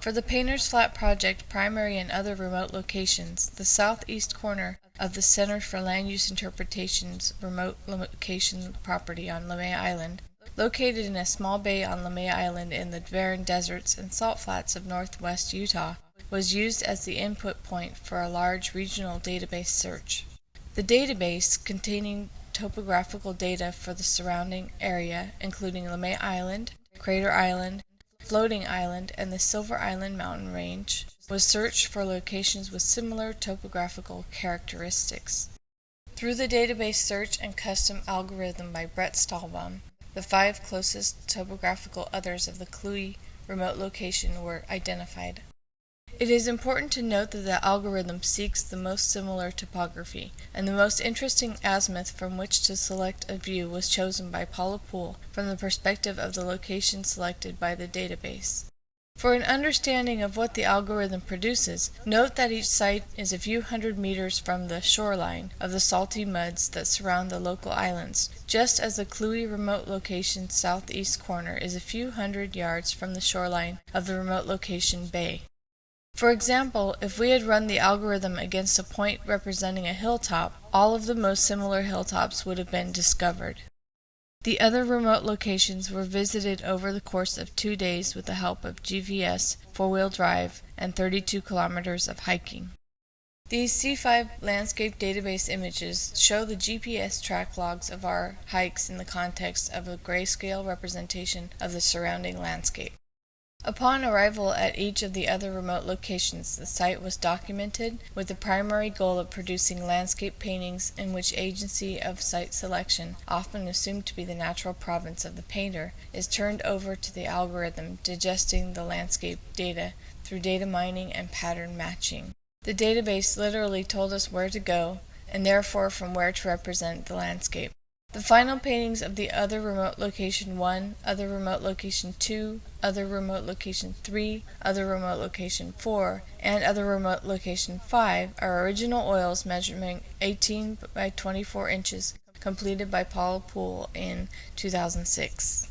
For the Painter's Flat project, primary and other remote locations, the southeast corner of the Center for Land Use Interpretation's remote location property on Lemay Island, located in a small bay on Lemay Island in the barren deserts and salt flats of northwest Utah, was used as the input point for a large regional database search. The database, containing topographical data for the surrounding area, including Lemay Island, Crater Island, Floating Island, and the Silver Island mountain range, was searched for locations with similar topographical characteristics. Through the database search and custom algorithm by Stalbaum, the 5 closest topographical others of the CLUI remote location were identified. It is important to note that the algorithm seeks the most similar topography, and the most interesting azimuth from which to select a view was chosen by Paula Poole from the perspective of the location selected by the database. For an understanding of what the algorithm produces, note that each site is a few hundred meters from the shoreline of the salty muds that surround the local islands, just as the CLUI remote location's southeast corner is a few hundred yards from the shoreline of the remote location bay. For example, if we had run the algorithm against a point representing a hilltop, all of the most similar hilltops would have been discovered. The other remote locations were visited over the course of 2 days with the help of GPS, 4-wheel drive, and 32 kilometers of hiking. These C5 landscape database images show the GPS track logs of our hikes in the context of a grayscale representation of the surrounding landscape. Upon arrival at each of the other remote locations, the site was documented with the primary goal of producing landscape paintings in which agency of site selection, often assumed to be the natural province of the painter, is turned over to the algorithm digesting the landscape data through data mining and pattern matching. The database literally told us where to go, and therefore from where to represent the landscape. The final paintings of the other remote location 1, other remote location 2, other remote location 3, other remote location 4, and other remote location 5 are original oils measuring 18 by 24 inches, completed by Poole in 2006.